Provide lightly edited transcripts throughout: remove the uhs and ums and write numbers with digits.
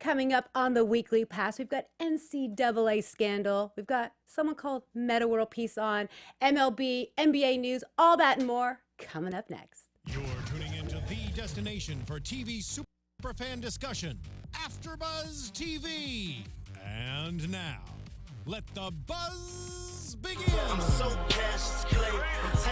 Coming up on the Weekly Pass, we've got NCAA scandal. We've got someone called Metta World Peace on, MLB, NBA news, all that and more coming up next. You're tuning into the destination for TV superfan discussion, AfterBuzz TV. And now, let the buzz begin.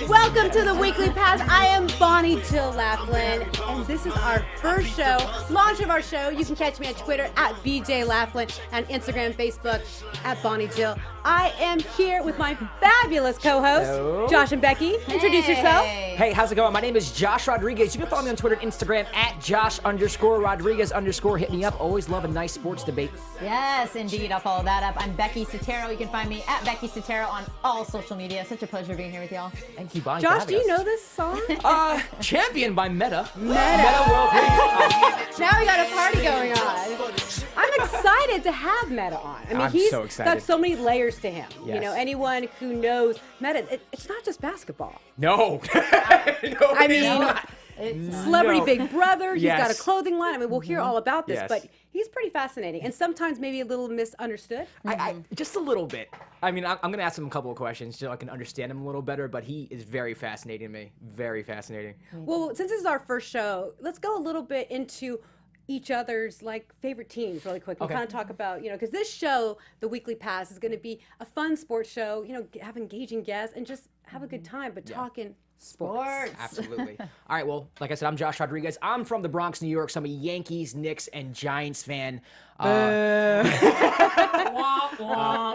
Welcome to the Weekly Pass. I am Jill Laflin, and this is our first show, launch of our show. You can catch me on Twitter at BJ Laflin and Instagram, Facebook at Jill. I am here with my fabulous co-hosts, Josh and Becky. Introduce yourself. Hey, how's it going? My name is Josh Rodriguez. You can follow me on Twitter and Instagram at Josh_Rodriguez_. Hit me up. Always love a nice sports debate. Yes, indeed. I'll follow that up. I'm Becky Sattero. You can find me at Becky Sattero on all social media. Such a pleasure being here with y'all. Thank you, Bonnie. Josh, do you know this song? Champion by Metta. Metta World Peace. Now we got a party going on. I'm excited to have Metta on. I mean, I'm he's so excited. got so many layers to him. You Yes. know, anyone who knows Metta, it's not just basketball. No. I mean, Celebrity No. Big Brother. He's got a Yes. clothing line. I mean, we'll hear all about this, Yes. but he's pretty fascinating and sometimes maybe a little misunderstood. I just a little bit. I mean, I'm going to ask him a couple of questions so I can understand him a little better, but he is very fascinating to me. Very fascinating. Well, since this is our first show, let's go a little bit into each other's favorite teams really quick and Okay. kind of talk about, because this show, the Weekly Pass, is going to be a fun sports show, have engaging guests and just have a good time, but talking sports. Absolutely. All right, well, like I said, I'm Josh Rodriguez. I'm from the Bronx, New York, so I'm a Yankees, Knicks, and Giants fan.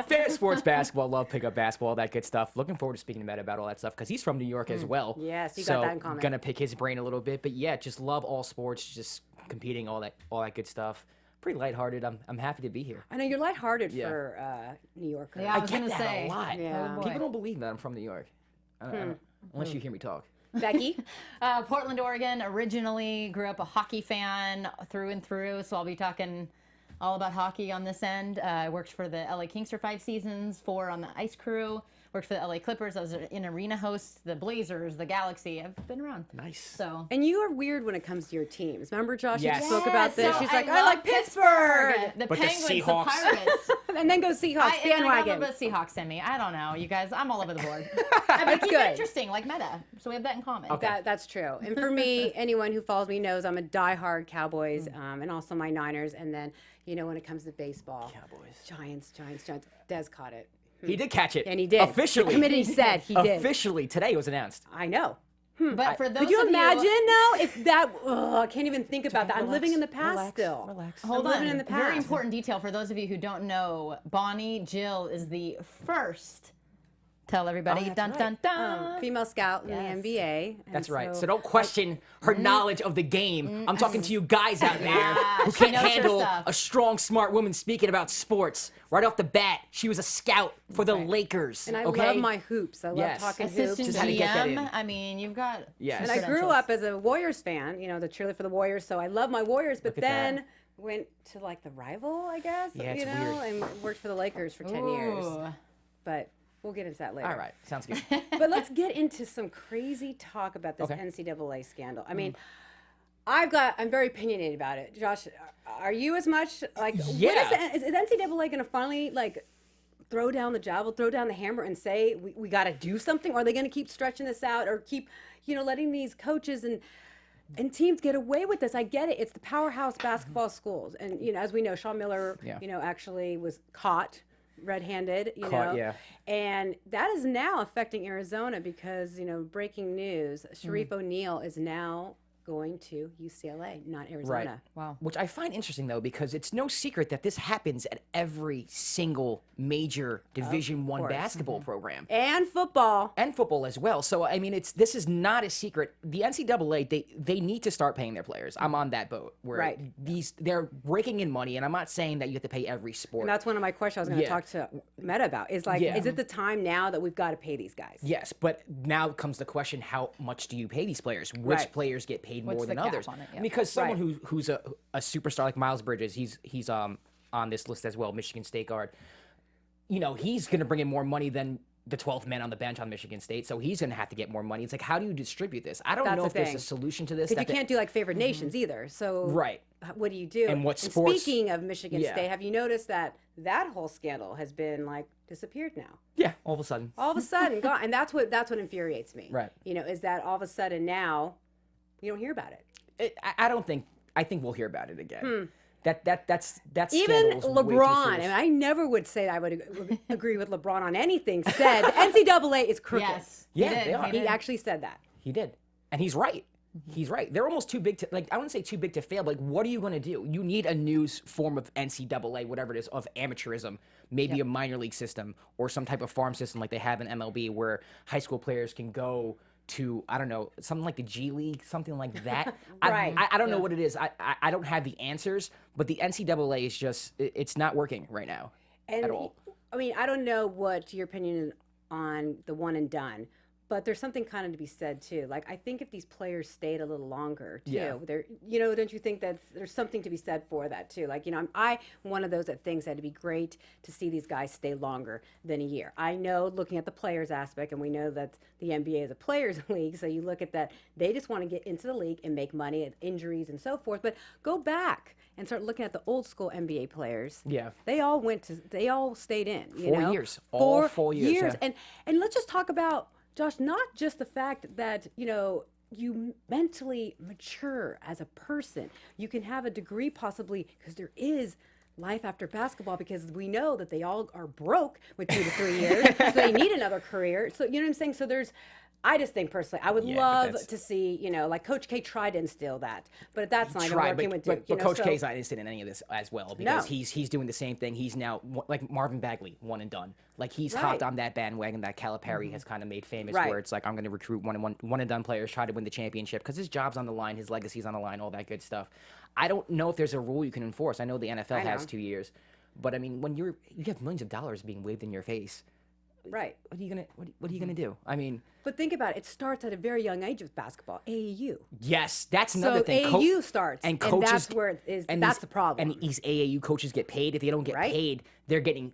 Fair sports, basketball, love pickup basketball, that good stuff. Looking forward to speaking to Matt about all that stuff because he's from New York as well. Yes, you so got that in common. Gonna pick his brain a little bit, but yeah, just love all sports, just competing, all that good stuff. Pretty lighthearted. I'm happy to be here. I know you're lighthearted Yeah. for New Yorker. Yeah, I was get gonna that say. a lot. Yeah. Oh, boy. People don't believe that I'm from New York, unless you hear me talk. Becky? Portland, Oregon. Originally grew up a hockey fan through and through, so I'll be talking all about hockey on this end. I worked for the LA Kings for 5 seasons, 4 on the ice crew. Worked for the LA Clippers. I was an arena host, the Blazers, the Galaxy. I've been around. Nice. So. And you are weird when it comes to your teams. Remember, Josh, Yes. you spoke about this? So She's like, I love like Pittsburgh. The But the Penguins, the Seahawks. Pirates. And then go Seahawks, And I got a bandwagon. little bit of Seahawks in me. I don't know, you guys. I'm all over the board. That's Keep good. it interesting, like Metta. So we have that in common. Okay. That's true. And for me, anyone who follows me knows I'm a diehard Cowboys and also my Niners. And then, when it comes to baseball, Cowboys. Giants. Des caught it. He did catch it. And he did. Officially. The committee said he did. Officially, today it was announced. I know. But for those Could you of imagine now if that, I can't even think about that. I'm Relax, living in the past relax, still. relax. Hold I'm on. living in the Very past. important detail for those of you who don't know. Jill is the first. Tell everybody. Oh, that's dun, right. dun, dun. Female scout in Yes. the NBA. and That's right. So don't question her knowledge of the game. I'm talking to you guys out there Yeah, who she can't knows her handle stuff. a strong, smart woman speaking about sports. Right off the bat, she was a scout for the Lakers. And I okay? love my hoops. I love Yes. talking Assistant hoops. Just had to get that in. GM. I mean, you've got. Yes. And I grew up as a Warriors fan, the cheerleader for the Warriors, so I love my Warriors, but Look at that. then went to the rival, I guess, Yeah, it's weird. and worked for the Lakers for 10 years. But we'll get into that later. All right. Sounds good. But let's get into some crazy talk about this Okay. NCAA scandal. I mean, I'm very opinionated about it. Josh, are you as much Yeah. is NCAA going to finally throw down the javel, throw down the hammer and say we got to do something? Or are they going to keep stretching this out or keep, letting these coaches and teams get away with this? I get it. It's the powerhouse basketball schools. And, as we know, Sean Miller, Yeah. actually was caught red-handed, Caught, yeah. And that is now affecting Arizona because, breaking news, Sharif O'Neal is now going to UCLA, not Arizona. Right. Wow. Which I find interesting, though, because it's no secret that this happens at every single major Division I course. basketball program. And football. And football as well. So I mean, this is not a secret. The NCAA they need to start paying their players. I'm on that boat where Right. they're raking in money, and I'm not saying that you have to pay every sport. And that's one of my questions I was going to Yeah. talk to Metta about. Is is it the time now that we've got to pay these guys? Yes, but now comes the question: how much do you pay these players? Which Right. players get paid What's more the than cap others? on it? Yeah. Because someone Right. who's a superstar like Miles Bridges, he's on this list as well, Michigan State guard. He's going to bring in more money than the 12th man on the bench on Michigan State, so he's going to have to get more money. It's like, how do you distribute this? I don't That's know the if there's thing. a solution to this. Because you can't do favored nations either. So Right. what do you do? And what sports- Speaking of Michigan Yeah. State, have you noticed that whole scandal has been like disappeared now? Yeah, all of a sudden. All of a sudden, gone. And that's what infuriates me. Right. You know, is that all of a sudden now you don't hear about it. I think we'll hear about it again. That's Even scandal's way too LeBron, serious. and I never would say I would agree with LeBron on anything said. The NCAA is crooked. Yes. Yeah, he did. they are. He He did. actually said that. He did. And he's right. He's right. They're almost too big to, like, I wouldn't say too big to fail, but like, what are you going to do? You need a new form of NCAA, whatever it is, of amateurism, maybe a minor league system or some type of farm system like they have in MLB where high school players can go to, I don't know, something like the G League, something like that. Right. I don't know what it is. I don't have the answers, but the NCAA is just, it's not working right now at all. I mean, I don't know what your opinion is on the one and done, but there's something kind of to be said too. Like, I think if these players stayed a little longer too, Yeah. they're, you know, don't you think that there's something to be said for that too? Like, you know, I'm one of those that thinks that it'd be great to see these guys stay longer than a year. I know, looking at the players aspect, and we know that the NBA is a players league, so you look at that, they just want to get into the league and make money, and injuries and so forth. But go back and start looking at the old school NBA players. Yeah. They all stayed in. You 4 know? years. All 4 years, yeah. And let's just talk about, Josh, not just the fact that, you know, you mentally mature as a person. You can have a degree possibly, because there is life after basketball, because we know that they all are broke with 2 to 3 years, so they need another career. So, you know what I'm saying? So I just think personally, I would Yeah, but love that's- to see, you know, like Coach K tried to instill that, but that's not even Tried, working with Duke. but you know, Coach so- K's not interested in any of this as well because No. he's doing the same thing. He's now like Marvin Bagley, one and done. Like he's Right. hopped on that bandwagon that Calipari has kind of made famous, Right. where it's like I'm going to recruit one and done players, try to win the championship because his job's on the line, his legacy's on the line, all that good stuff. I don't know if there's a rule you can enforce. I know the NFL has know. 2 years, but I mean when you have millions of dollars being waved in your face, Right. what are you gonna do? I mean, But think about it. It starts at a very young age with basketball, AAU. yes, that's another So thing. AAU starts, and and coaches, that's where it is. and That's these- the problem. And these AAU coaches get paid. If they don't get Right. paid, they're getting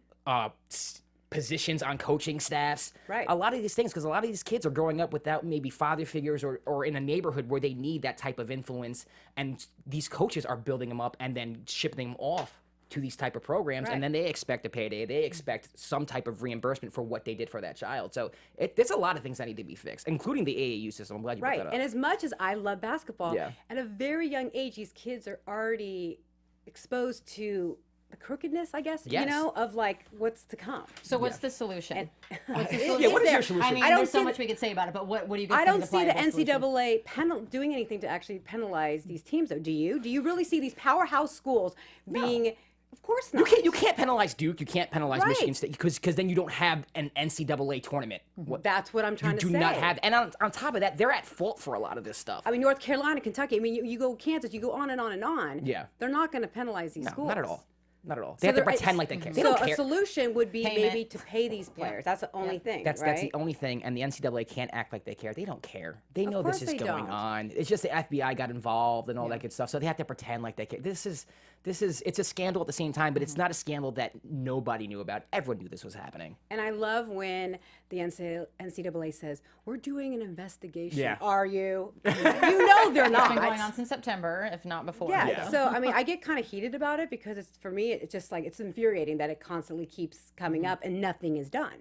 positions on coaching staffs. Right. A lot of these things, because a lot of these kids are growing up without maybe father figures or in a neighborhood where they need that type of influence, and these coaches are building them up and then shipping them off to these type of programs, Right. and then they expect a payday. They expect some type of reimbursement for what they did for that child. So there's a lot of things that need to be fixed, including the AAU system. I'm glad you brought Right. that up. And as much as I love basketball, Yeah. at a very young age, these kids are already exposed to the crookedness, I guess, Yes. you know, of like what's to come. So what's the solution? What's the Yeah, solution? what is your there? solution? I mean, I don't there's so see much we could say about it, but what do you guys I think don't is a see the pliable solution? NCAA doing anything to actually penalize these teams, though. Do you? Do you really see these powerhouse schools being? Of course not. You can't penalize Duke. You can't penalize Right. Michigan State because then you don't have an NCAA tournament. That's what I'm trying You to do say. not have, and on top of that, they're at fault for a lot of this stuff. I mean, North Carolina, Kentucky. I mean, you go Kansas. You go on and on and on. Yeah. They're not going to penalize these No, schools. not at all. Not at all. They have to there- pretend like they care. They So don't a care. solution would be Payment. maybe to pay these players. That's the only thing. That's right? the only thing, and the NCAA can't act like they care. They don't care. They know this course is they going don't. on. It's just the FBI got involved and all that good stuff, so they have to pretend like they care. It's a scandal at the same time, but it's not a scandal that nobody knew about. Everyone knew this was happening. And I love when the NCAA says, we're doing an investigation. Yeah. Are you? You know they're It's not. been going on since September, if not before. Yeah. So, I mean, I get kind of heated about it because for me, it's just like, it's infuriating that it constantly keeps coming up and nothing is done.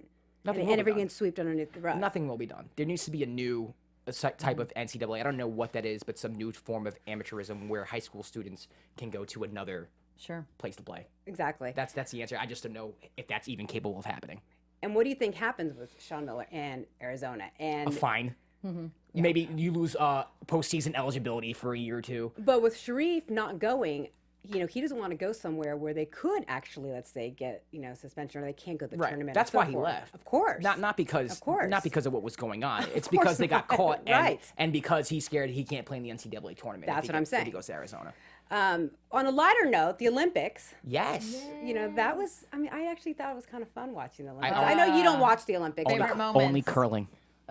Nothing and will be everything done. gets swept underneath the rug. Nothing will be done. There needs to be a new type of NCAA. I don't know what that is, but some new form of amateurism where high school students can go to another Sure. place to play. Exactly. That's the answer. I just don't know if that's even capable of happening. And what do you think happens with Sean Miller and Arizona? And A fine. Maybe you lose postseason eligibility for a year or two. But with Sharif not going, you know, he doesn't want to go somewhere where they could actually, let's say, get, you know, suspension or they can't go to the Right. tournament. That's and so why he forth. left. Of course. Not because Of course. not because of what was going on. It's course because they got not. caught and, Right. and because he's scared he can't play in the NCAA tournament. That's what I'm If saying. he goes to Arizona. On a lighter note, the Olympics, Yes. you know, that was, I mean, I actually thought it was kind of fun watching the Olympics. I- I know you don't watch the Olympics. Favorite but moments. Only curling.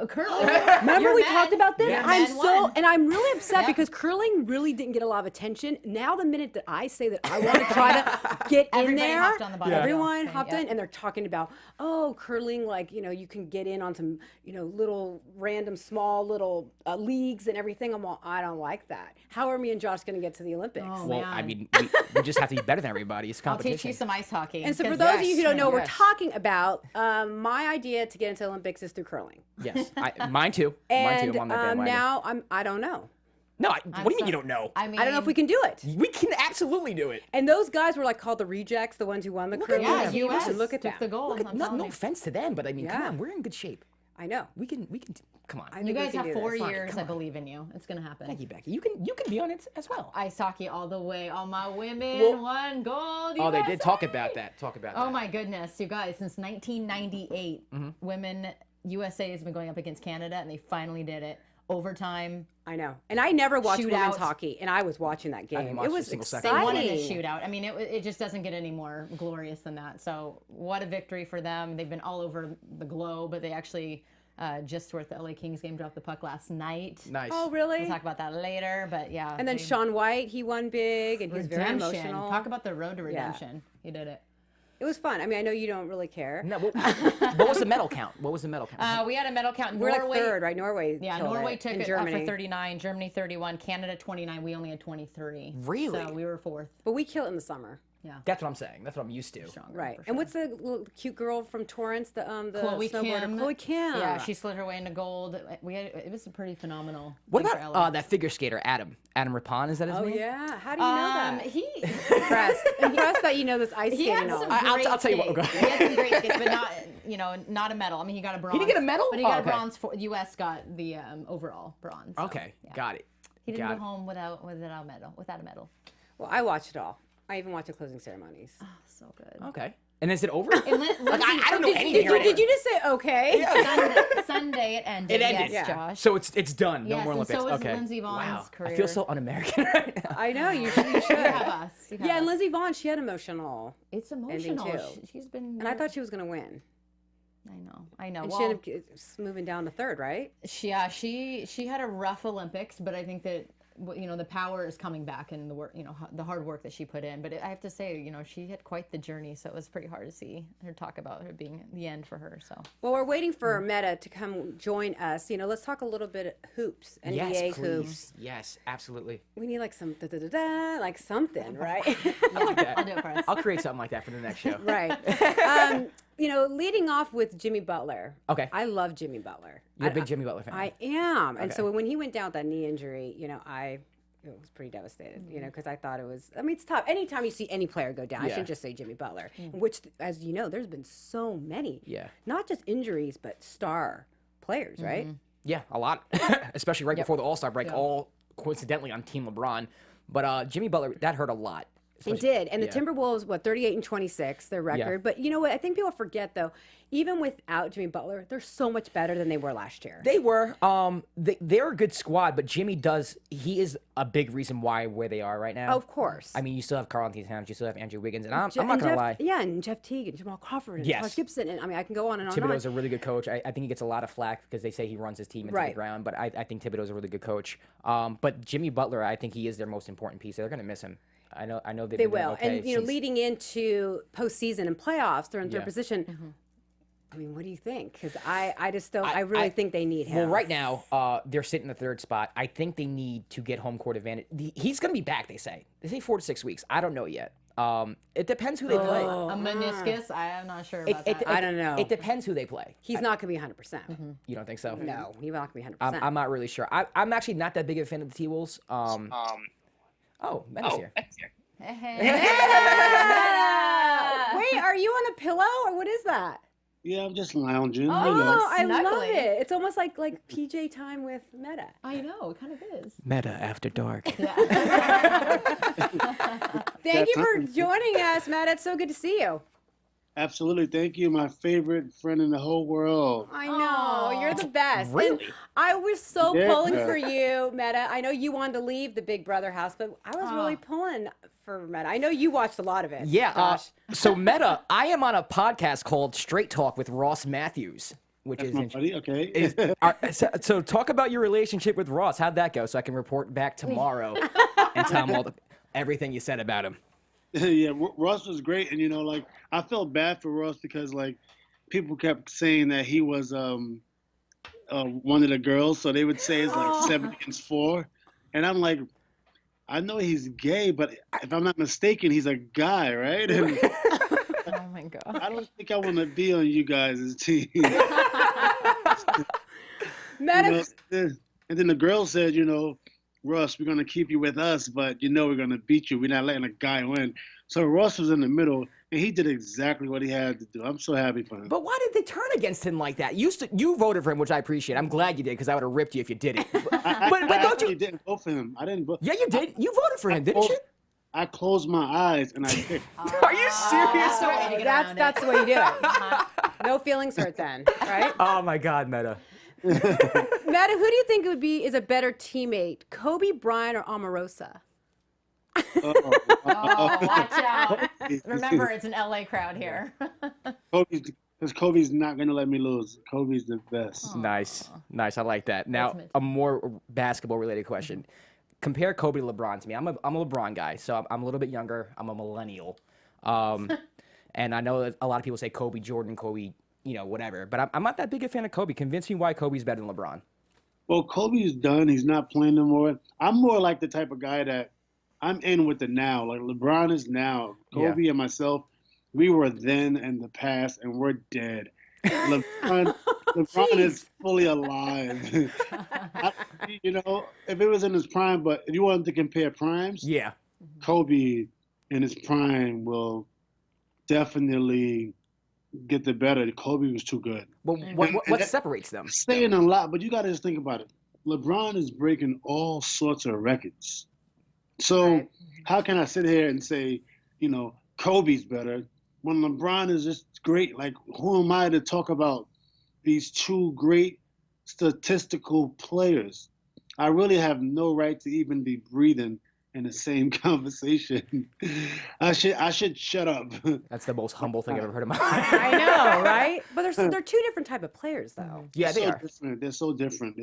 Curling. Remember Your we men- talked about this? your I'm men won. and I'm really upset Yep. because curling really didn't get a lot of attention. Now the minute that I say that I want to try to get in Everybody there, hopped on the bottom everyone thing, hopped yeah. in, and they're talking about, oh, curling, like, you can get in on some, little random small little leagues and everything. I'm all, I don't like that. How are me and Josh going to get to the Olympics? Oh, Well, man. I mean, we just have to be better than everybody. It's I'll competition. teach you some ice hockey. And so for 'cause- those of you who don't know what we're Yes. talking about, my idea to get into Olympics is through curling. Yes, mine too. Mine And too. I'm on that bandwagon. now I don't know. No, what do you mean you don't know? I mean, I don't know if we can do it. We can absolutely do it. And those guys were like called the rejects, the ones who won the curling. Yeah, team. U.S. And look at took that. the gold. I'm No, telling no you. offense to them, but I mean, come Yeah. on, we're in good shape. I know. We can. Come on. I You think we guys can have do 4 this. years. come I on. believe in you. It's gonna happen. Thank you, Becky. You can be on it as well. Ice hockey all the way. All my women Well- won gold. Oh, they USA. did talk about that. Oh my goodness, you guys! Since 1998, women USA has been going up against Canada, and they finally did it. Overtime. I know. And I never watched women's Shootouts. hockey, and I was watching that game. didn't watch It a was single They second. won in a exciting. shootout. I mean, it just doesn't get any more glorious than that. So what a victory for them. They've been all over the globe, but they actually just were at the LA Kings game, dropped the puck last night. Nice. Oh, really? We'll talk about that later, but yeah. And then they- Sean White, he won big, and he's very redemption. emotional. Talk about the road to redemption. He did it. It was fun. I mean, I know you don't really care. No, what was the medal count? What was the medal count? We had a medal count. We're Norway, like third, right? Norway. Yeah, killed Norway it. took in it Germany. for 39, Germany 31, Canada 29. We only had 23. Really? So we were fourth. But we kill it in the summer. Yeah. That's what I'm saying. That's what I'm used to. Stronger, Right. for And sure. what's the little cute girl from Torrance, the Chloe snowboarder? Kim. Chloe Kim. Yeah, she slid her way into gold. It was a pretty phenomenal. What thing for about LA. that figure skater, Adam? Adam Rapon, is that his Oh, name? yeah. How do you know that? He Impressed that you know this ice he skating had some knowledge. great I'll tell you what, skates. He had some great skates, but not a medal. I mean, he got a bronze. didn't get a medal? But he Oh, got okay. a bronze. For U.S. got the overall bronze. So, Okay, yeah. got it. He didn't got go home without a medal. Without a medal. Well, I watched it all. I even watched the closing ceremonies. So good. Okay. And is it over? And I don't know anything. Did you just say okay? Sunday it ended. It ended. Yes, Yeah. Josh. So it's done. No Yes, more and Olympics. so is okay. Lindsey Vonn's wow. career. I feel so un-American right now. I know, you should. You have us. You have Yeah, and us. Lindsey Vonn, she had emotional. It's emotional. too. She's been. And I thought she was going to win. I know. And Well, she ended up moving down to third, right? she had a rough Olympics, but I think that the power is coming back and the work, the hard work that she put in. But I have to say, she had quite the journey, so it was pretty hard to see her talk about it being the end for her. So Well, we're waiting for Metta to come join us. Let's talk a little bit hoops, NBA Yes, hoops. please. Yes, absolutely. We need like some da-da-da-da, like something, right? I like that. I'll do it for us. I'll create something like that for the next show. Right. Leading off with Jimmy Butler. Okay. I love Jimmy Butler. You're a big Jimmy Butler fan. I am. And Okay. so when he went down with that knee injury, I was pretty devastated, because I thought it's tough. Anytime you see any player go down, I Yeah. shouldn't just say Jimmy Butler, which, as you know, there's been so many. Yeah. Not just injuries, but star players, right? Yeah, a lot, especially right before the All-Star break, all coincidentally on Team LeBron. But Jimmy Butler, that hurt a lot. It did. And yeah. the Timberwolves, 38-26, their record. But you know what? I think people forget, though, even without Jimmy Butler, they're so much better than they were last year. They were. They're a good squad, but Jimmy he is a big reason where they are right now. Of course. I mean, you still have Karl-Anthony Towns, you still have Andrew Wiggins, and I'm not going to lie. Yeah, and Jeff Teague and Jamal Crawford and Yes. Todd Gibson. And I mean, I can go on and on and Thibodeau's on. a really good coach. I think he gets a lot of flack because they say he runs his team into the Right. ground, but I think Thibodeau's a really good coach. But Jimmy Butler, I think he is their most important piece. They're going to miss him. I know they've They been doing will. okay And, since- leading into postseason and playoffs, they're in third Yeah. position. I mean, what do you think? Because I just don't, I really think they need him. Well, right now, they're sitting in the third spot. I think they need to get home court advantage. He's going to be back, they say. They say 4 to 6 weeks. I don't know yet. It depends who they play. A meniscus? I am not sure about that. I don't know. It depends who they play. He's not going to be 100%. You don't think so? No, he's not going to be 100%. I'm not really sure. I'm actually not that big of a fan of the T-Wolves. Oh, Metta's here. Wait, are you on a pillow or what is that? Yeah, I'm just lounging. Oh, I love snuggly. it. It's almost like PJ time with Metta. I know, it kind of is. Metta After Dark. Thank you for joining us, Metta. It's so good to see you. Absolutely. Thank you. My favorite friend in the whole world. I know. You're the best. Really? And I was so Yeah. pulling for you, Metta. I know you wanted to leave the Big Brother house, but I was really pulling for Metta. I know you watched a lot of it. Yeah. Josh. So Metta, I am on a podcast called Straight Talk with Ross Matthews. which That's is my buddy. Okay. so talk about your relationship with Ross. How'd that go? So I can report back tomorrow and tell him everything you said about him. Yeah, Ross was great, and like I felt bad for Ross because like people kept saying that he was one of the girls, so they would say it's like 7 against 4, and I'm like, I know he's gay, but if I'm not mistaken, he's a guy, right? And Oh my god. I don't think I want to be on you guys' team. Metta, And then the girl said, Ross, we're gonna keep you with us, but we're gonna beat you. We're not letting a guy win. So Ross was in the middle, and he did exactly what he had to do. I'm so happy for him. But why did they turn against him like that? You voted for him, which I appreciate. I'm glad you did, because I would have ripped you if you didn't. I don't actually you? didn't vote for him. I didn't vote. Yeah, you did. You voted for him, didn't you? I closed my eyes and I picked. Are you serious? That's the way to get around that's the way you do it. No feelings hurt then, right? Oh my God, Metta. Metta, who do you think is a better teammate, Kobe Bryant or Omarosa? Oh, watch out. Remember, it's an LA crowd here. Because Kobe's not going to let me lose. Kobe's the best. Nice. I like that. Now, a more basketball-related question. Compare Kobe to LeBron to me. I'm a LeBron guy, so I'm a little bit younger. I'm a millennial. And I know that a lot of people say Kobe, Jordan, Kobe, whatever. But I'm not that big a fan of Kobe. Convince me why Kobe's better than LeBron. Well, Kobe's done. He's not playing no more. I'm more like the type of guy that I'm in with the now. Like LeBron is now. Kobe and myself, we were then in the past, and we're dead. LeBron is fully alive. If it was in his prime, but if you wanted to compare primes, Kobe in his prime will definitely get the better. Kobe was too good. But what separates them? Saying a lot, but you got to just think about it. LeBron is breaking all sorts of records. So how can I sit here and say, Kobe's better when LeBron is just great? Like, who am I to talk about these two great statistical players? I really have no right to even be breathing in the same conversation. I should shut up. That's the most humble thing I've ever heard in my life. I know, right? But they're two different type of players, though. Yeah, they are. Different. They're so different.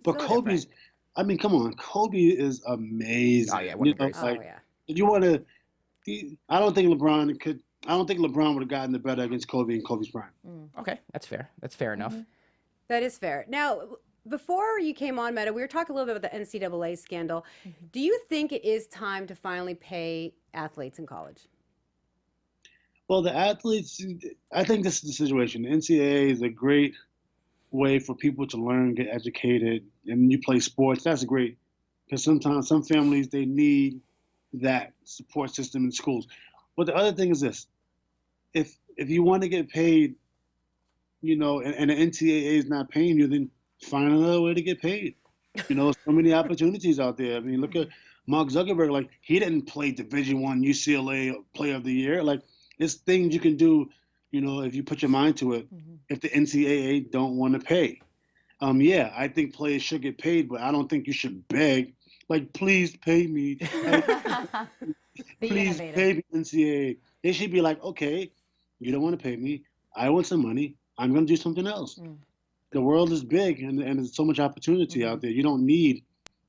But Kobe's. Different. I mean, come on, Kobe is amazing. Oh yeah, what a great if you want to, I don't think LeBron could. I don't think LeBron would have gotten the better against Kobe in Kobe's prime. Okay, that's fair. That's fair enough. That is fair. Now, before you came on, Metta, we were talking a little bit about the NCAA scandal. Do you think it is time to finally pay athletes in college? Well, the athletes, I think this is the situation. The NCAA is a great way for people to learn, get educated, and you play sports. That's great, because sometimes some families, they need that support system in schools. But the other thing is this: if you want to get paid, and the NCAA is not paying you, then find another way to get paid. So many opportunities out there. I mean, look at Mark Zuckerberg. Like, he didn't play Division I UCLA Player of the Year. Like, it's things you can do, if you put your mind to it. If the NCAA don't want to pay, I think players should get paid, but I don't think you should beg. Like, please pay me. Please pay me, NCAA. They should be like, okay, you don't want to pay me. I want some money. I'm going to do something else. The world is big, and there's so much opportunity out there. You don't need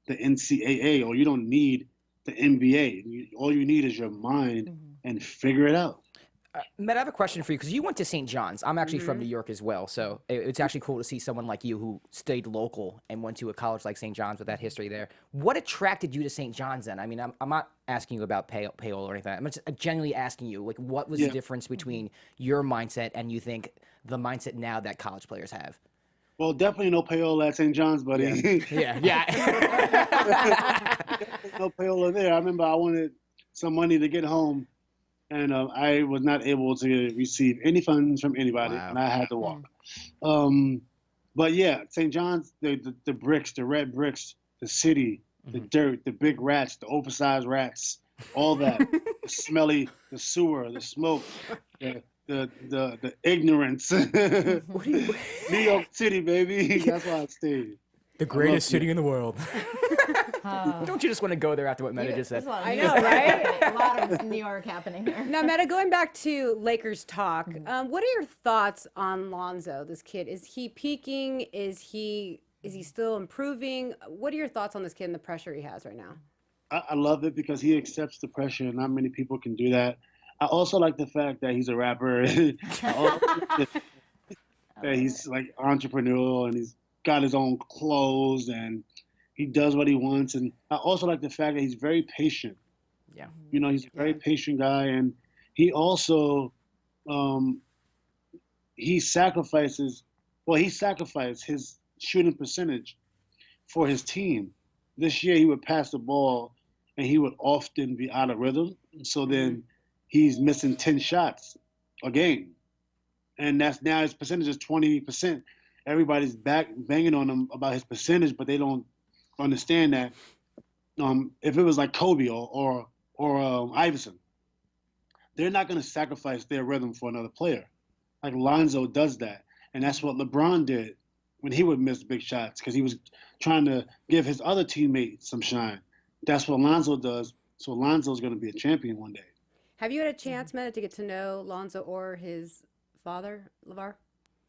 the NCAA, or you don't need the NBA. All you need is your mind and figure it out. Matt, I have a question for you, because you went to St. John's. I'm actually from New York as well, so it's actually cool to see someone like you who stayed local and went to a college like St. John's with that history there. What attracted you to St. John's then? I mean, I'm not asking you about payola or anything. I'm just genuinely asking you, like, what was the difference between your mindset and you think the mindset now that college players have? Well, definitely no payola at St. John's, buddy. Yeah. No payola there. I remember I wanted some money to get home, and I was not able to receive any funds from anybody, and I had to walk. But yeah, St. John's, the bricks, the red bricks, the city, the dirt, the big rats, the oversized rats, all that, the smelly, the sewer, the smoke, the ignorance. New York City, baby. That's why I stayed. The greatest city in the world. Don't you just want to go there after what Metta just said? I know, right? A lot of New York happening here. Now, Metta, going back to Lakers talk, what are your thoughts on Lonzo, this kid? Is he peaking? Is he still improving? What are your thoughts on this kid and the pressure he has right now? I love it because he accepts the pressure, and not many people can do that. I also like the fact that he's a rapper. That he's like entrepreneurial, and he's got his own clothes, and he does what he wants. And I also like the fact that he's very patient. Yeah. He's a very patient guy, and he also he sacrificed his shooting percentage for his team. This year he would pass the ball and he would often be out of rhythm. So then he's missing 10 shots a game. And that's now his percentage is 20%. Everybody's banging on him about his percentage, but they don't understand that if it was like Kobe or Iverson, they're not going to sacrifice their rhythm for another player. Like Lonzo does that. And that's what LeBron did when he would miss big shots because he was trying to give his other teammates some shine. That's what Lonzo does. So Lonzo's going to be a champion one day. Have you had a chance, Metta, to get to know Lonzo or his father, LeVar?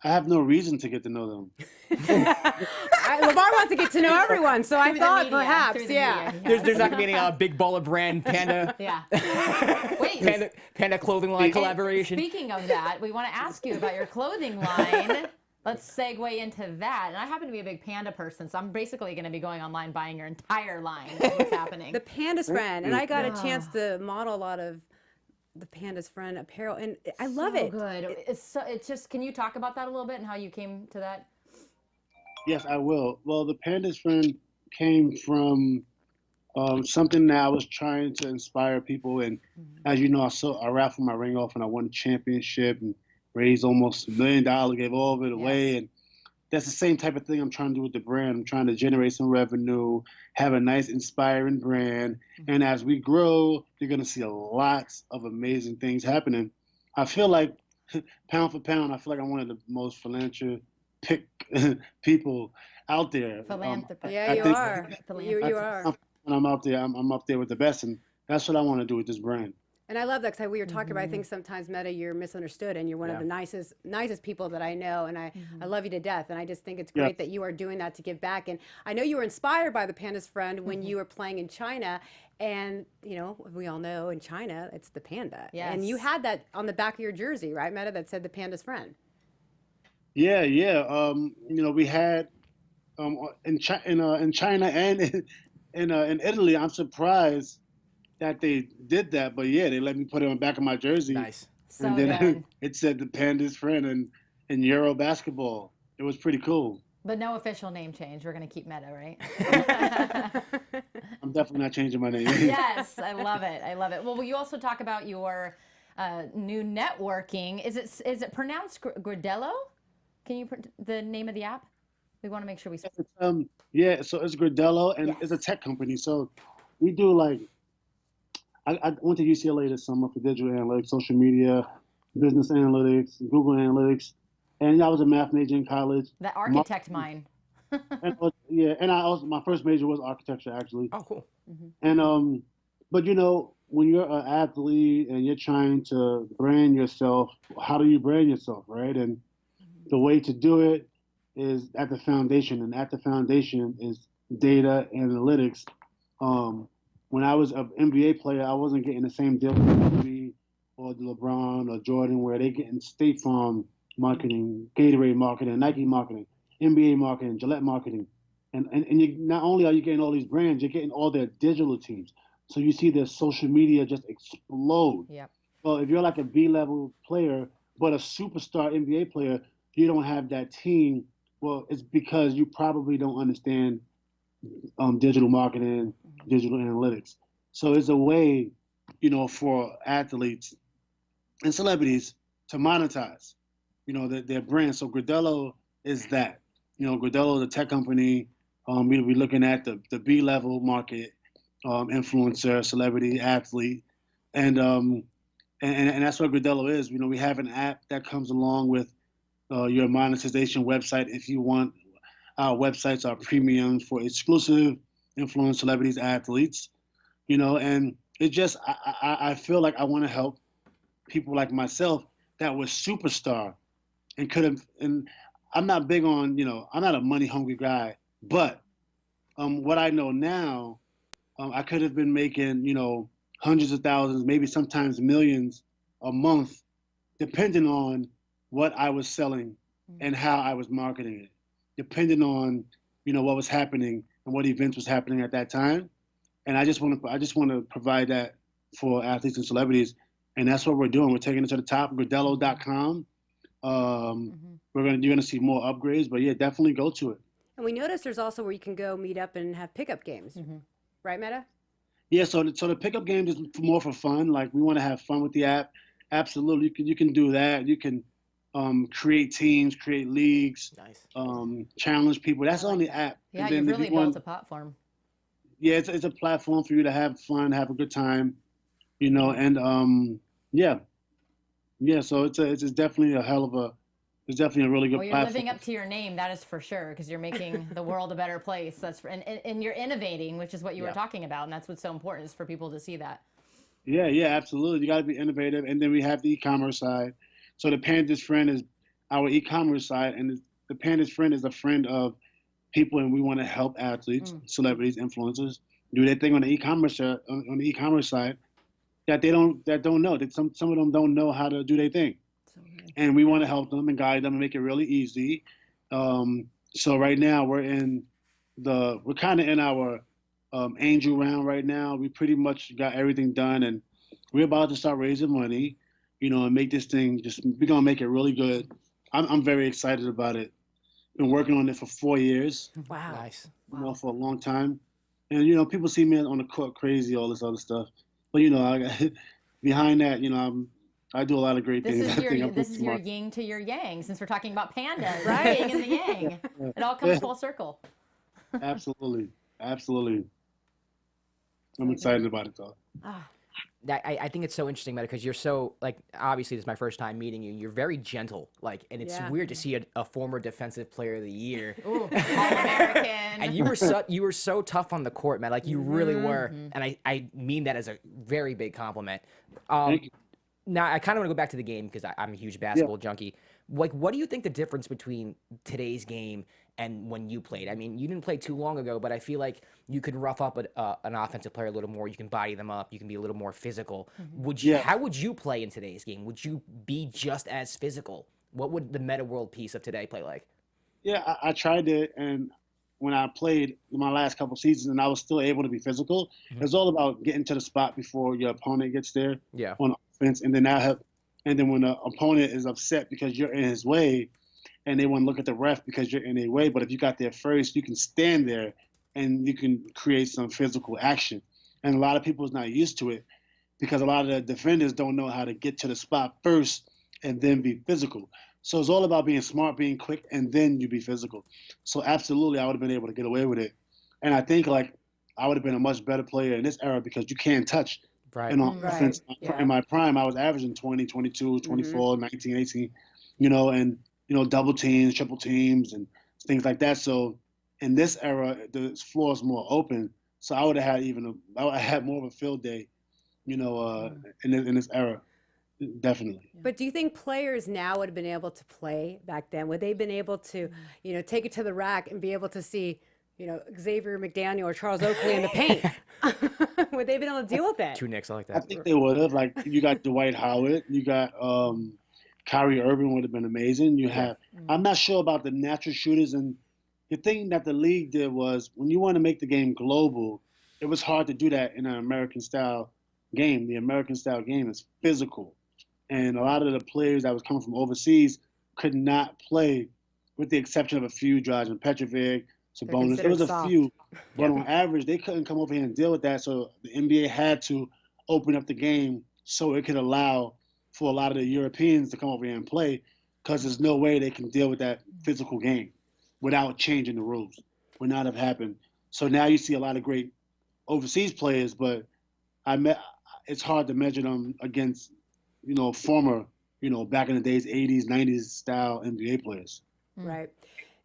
I have no reason to get to know them. LeVar wants to get to know everyone, so I thought perhaps, yeah. There's not going to be any big baller brand Panda. Yeah. Wait. Panda clothing line collaboration. Speaking of that, we want to ask you about your clothing line. Let's segue into that. And I happen to be a big Panda person, so I'm basically going to be going online buying your entire line. What's happening? The Panda's Friend, and I got a chance to model a lot of the Panda's Friend apparel, and I love it. Good. It's just. Can you talk about that a little bit and how you came to that? Yes, I will. Well, the Panda's Friend came from something that I was trying to inspire people, and as you know, I raffled my ring off and I won a championship and raised almost $1 million, gave all of it away, and that's the same type of thing I'm trying to do with the brand. I'm trying to generate some revenue, have a nice, inspiring brand, and as we grow, you're going to see lots of amazing things happening. I feel like, pound for pound, I feel like I'm one of the most philanthropic people out there. Philanthropist. Yeah, you are. You are. When I'm out there, I'm up there with the best, and that's what I want to do with this brand. And I love that because we were talking about, I think sometimes, Metta, you're misunderstood and you're one of the nicest people that I know, and I love you to death, and I just think it's great that you are doing that to give back. And I know you were inspired by the Panda's Friend when you were playing in China, and we all know in China it's the panda. Yes. And you had that on the back of your jersey, right, Metta, that said the Panda's Friend. Yeah. We had in China and in Italy. I'm surprised that they did that, but yeah, they let me put it on the back of my jersey. Nice. And then it said the Panda's Friend in Euro basketball. It was pretty cool. But no official name change. We're going to keep Metta, right? I'm definitely not changing my name. Yes, I love it. I love it. Well, you also talk about your new networking. Is it pronounced Gridello? Can you the name of the app? We want to make sure we. Yeah, so it's Gridello, and it's a tech company. So we do I went to UCLA this summer for digital analytics, social media, business analytics, Google Analytics, and I was a math major in college. The architect mind. And my first major was architecture, actually. Oh, cool. And but when you're an athlete and you're trying to brand yourself, how do you brand yourself, right? And the way to do it is at the foundation, and at the foundation is data analytics. When I was an NBA player, I wasn't getting the same deal with Kobe or LeBron or Jordan, where they getting State Farm marketing, Gatorade marketing, Nike marketing, NBA marketing, Gillette marketing. And you, not only are you getting all these brands, you're getting all their digital teams. So you see their social media just explode. Yep. Well, if you're like a B-level player, but a superstar NBA player, you don't have that team. Well, it's because you probably don't understand digital marketing, digital analytics. So it's a way, for athletes and celebrities to monetize, their brand. So Gridello is that. Gridello is a tech company. We'll be looking at the B-level market, influencer, celebrity, athlete, and that's what Gridello is. We have an app that comes along with your monetization website if you want. Our websites are premium for exclusive influence, celebrities, athletes, and it just, I feel like I want to help people like myself that was superstar and could have, and I'm not big on, I'm not a money hungry guy, but what I know now, I could have been making, hundreds of thousands, maybe sometimes millions a month, depending on what I was selling and how I was marketing it, depending on, what was happening and what events was happening at that time. And I just want to provide that for athletes and celebrities, and that's what we're doing. We're taking it to the top. Graddello.com. You're gonna see more upgrades, but yeah, definitely go to it. And we noticed there's also where you can go meet up and have pickup games, right, Metta? Yeah, so the pickup games is more for fun. Like, we want to have fun with the app. Absolutely, you can do that. You can create teams, create leagues, Nice. challenge people. That's on the app. Yeah, And then you've if really you want- built a platform. Yeah, it's a platform for you to have fun, have a good time, and yeah. So it's definitely it's definitely a really good Well, you're platform. living up to your name, that is for sure, because you're making the world a better place. And you're innovating, which is what you were talking about, and that's what's so important, is for people to see that. Yeah, absolutely. You got to be innovative, and then we have the e-commerce side. So the Panda's Friend is our e-commerce side, and the Panda's Friend is a friend of people, and we want to help athletes, celebrities, influencers do their thing on the e-commerce side that don't know, that some of them don't know how to do their thing, and we want to help them and guide them and make it really easy. So right now we're kind of in our angel round right now. We pretty much got everything done, and we're about to start raising money, and make this thing, we're gonna make it really good. I'm very excited about it. Been working on it for 4 years. Wow. Nice. For a long time. And, people see me on the court crazy, all this other stuff. But, behind that, I do a lot of great This things. is I think your I'm this pretty is your smart. yin to your yang, since we're talking about pandas, right? Yin and the yang. It all comes full circle. Absolutely. I'm excited about it, though. I think it's so interesting, Metta, because you're so, like, obviously this is my first time meeting you. You're very gentle, like, and it's weird to see a former defensive player of the year. Ooh, All-American. And you were so tough on the court, man. Like, you really were. And I mean that as a very big compliment. Thank you. Now, I kind of want to go back to the game because I'm a huge basketball junkie. Like, what do you think the difference between today's game and when you played? I mean, you didn't play too long ago, but I feel like you could rough up an offensive player a little more. You can body them up. You can be a little more physical. How would you play in today's game? Would you be just as physical? What would the Metta World Peace of today play like? Yeah, I tried it, and when I played in my last couple seasons, and I was still able to be physical. It's all about getting to the spot before your opponent gets there on offense, and then when the opponent is upset because you're in his way, and they want to look at the ref because you're in their way, but if you got there first, you can stand there and you can create some physical action. And a lot of people is not used to it because a lot of the defenders don't know how to get to the spot first and then be physical. So it's all about being smart, being quick, and then you be physical. So absolutely, I would have been able to get away with it. And I think, like, I would have been a much better player in this era because you can't touch. Right. And on offense, in my prime, I was averaging 20, 22, 24, 19, 18, and, double teams, triple teams, and things like that. So in this era, the floor is more open. So I would have had more of a field day, in this era. Definitely. But do you think players now would have been able to play back then? Would they have been able to, take it to the rack and be able to see, Xavier McDaniel or Charles Oakley in the paint? Would they have been able to deal with it? Two Knicks, I like I that. think they would have. Like, you got Dwight Howard, you got Kyrie Irving would have been amazing. You have, I'm not sure about the natural shooters. And the thing that the league did was, when you want to make the game global, it was hard to do that in an American style game. The American style game is physical. And a lot of the players that was coming from overseas could not play, with the exception of a few, Dragan Petrovic, Sabonis. There was a few, but on average, they couldn't come over here and deal with that. So the NBA had to open up the game so it could allow for a lot of the Europeans to come over here and play, because there's no way they can deal with that physical game without changing the rules. Would not have happened. So now you see a lot of great overseas players, but it's hard to measure them against, former, back in the days, 80s, 90s style NBA players. Right.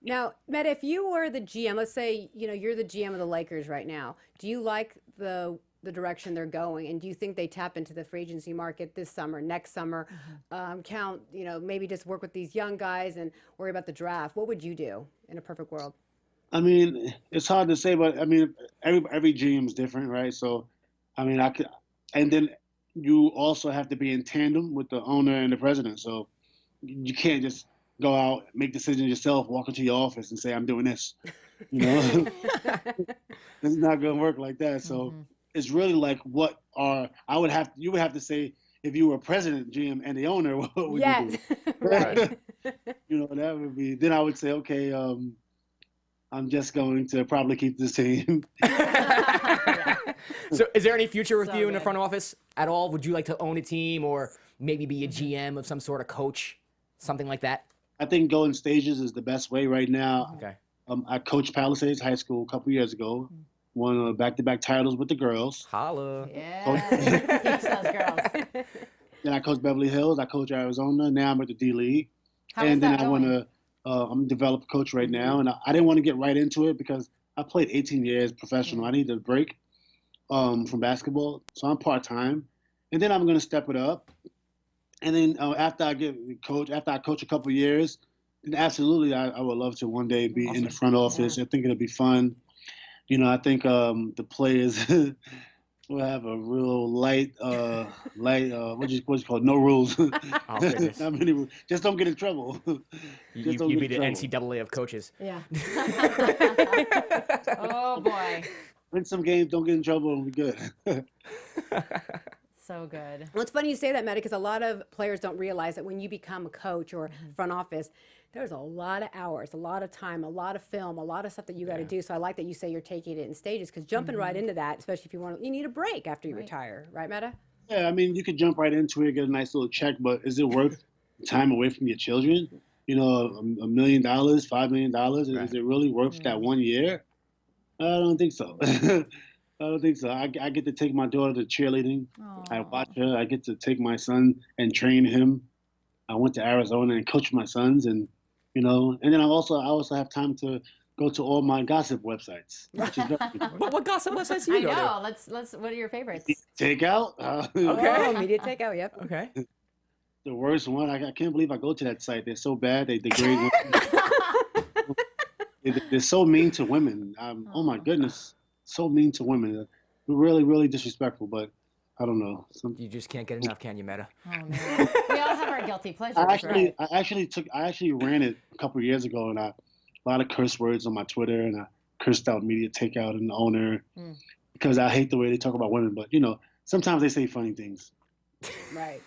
Now, Metta, if you were the GM, let's say, you're the GM of the Lakers right now. Do you like the direction they're going? And do you think they tap into the free agency market this summer, next summer, maybe just work with these young guys and worry about the draft? What would you do in a perfect world? I mean, it's hard to say, but I mean, every GM is different, right? So, I mean, and then you also have to be in tandem with the owner and the president. So you can't just go out, make decisions yourself, walk into your office and say, I'm doing this. It's not going to work like that. So it's really like you would have to say, if you were president, GM, and the owner, what would you do? Right. That would be, then I would say, okay, I'm just going to probably keep this team. So is there any future with you in the good. front office at all? Would you like to own a team or maybe be a GM of some sort of coach, something like that? I think going stages is the best way right now. Okay. I coached Palisades High School a couple years ago, won back-to-back titles with the girls. Holla. Yeah. Teach those girls. Then I coached Beverly Hills. I coached Arizona. Now I'm at the D League. How is And then that I want going? to. I'm a development coach right now, and I didn't want to get right into it because I played 18 years professional. I need a break from basketball, so I'm part-time. And then I'm going to step it up. And then after I coach a couple of years, then absolutely I would love to one day be in the front office. I think it'll be fun. I think the players will have a real light, what you call it? No rules. Oh, goodness. Not many rules. Just don't get in trouble. You'd be the NCAA of coaches. Yeah. Oh boy. Mm-hmm. Win some games, don't get in trouble, and we're good. So good. Well, it's funny you say that, Metta, because a lot of players don't realize that when you become a coach or front office, there's a lot of hours, a lot of time, a lot of film, a lot of stuff that you got to do. So I like that you say you're taking it in stages, because jumping right into that, especially if you need a break after you retire, right, Metta? Yeah, I mean, you could jump right into it, get a nice little check, but is it worth time away from your children? $1 million, $5 million, is it really worth that 1 year? I don't think so. I don't think so. I get to take my daughter to cheerleading. I watch her. I get to take my son and train him. I went to Arizona and coached my sons, and and then I also have time to go to all my gossip websites. Which is very What gossip websites do you I go to? know. Let's. What are your favorites? Takeout. Okay. Oh, media takeout, yep. Okay. The worst one. I can't believe I go to that site. They're so bad. They degrade women. They're so mean to women. Oh my goodness. So mean to women. Really, really disrespectful, but I don't know. You just can't get enough, can you, Metta? Oh man. We all have our guilty pleasures, I right? actually ran it a couple of years ago, and a lot of curse words on my Twitter, and I cursed out media takeout and the owner because I hate the way they talk about women. But sometimes they say funny things. Right.